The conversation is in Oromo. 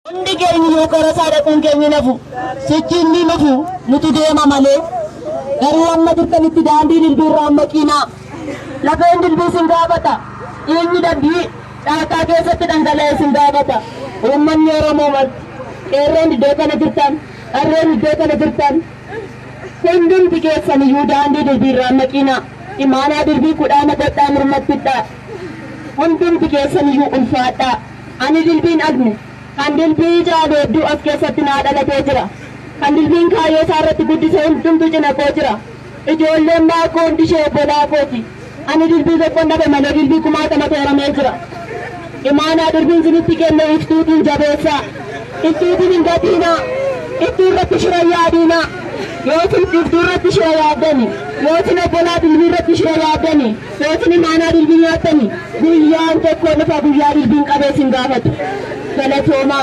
Hundi keenya yoo karaa isaa dhaquun keenya nafu sichiin ni nafu nuti deema malee garuu amma jirtanitti daandii dilbiirraa amma qiinaa lafeen dilbii sin gaafata dhiigni dambii dhaataa keessatti dhangala'ee sin gaafata uummanni Oromoo qeerroon iddoo kana jirtan qarreen iddoo kana jirtan hundumti keessan iyyuu daandii dilbiirraa amma qiinaa imaanaa dilbii kudhaana godhaa mormattidha hundumti keessan iyyuu ulfaadhaa ani dilbiin agne kan dilbii jaalu hedduu as keessatti naa dhalatee jira kan dilbiin kaayyoo isaa irratti guddisee hundumtu cina koo jira ijoolleen maakoo hundi ishee obbolaa kooti ani dilbii tokkoon dhabe malee dilbii kumaatama tooramee jira imaanaa dilbiin sinitti kenne iftuutiin jabeessaa iftuutiin hin gatiinaa iftuu irratti shira yaadiinaa yootiin iftuu irratti shira yaaddani yootiin obbolaa dilbii irratti shira yaaddani yootiin imaanaa dilbii nyaattani guyyaan tokko dhufa guyyaa dilbiin qabee sin gaafatu galatooma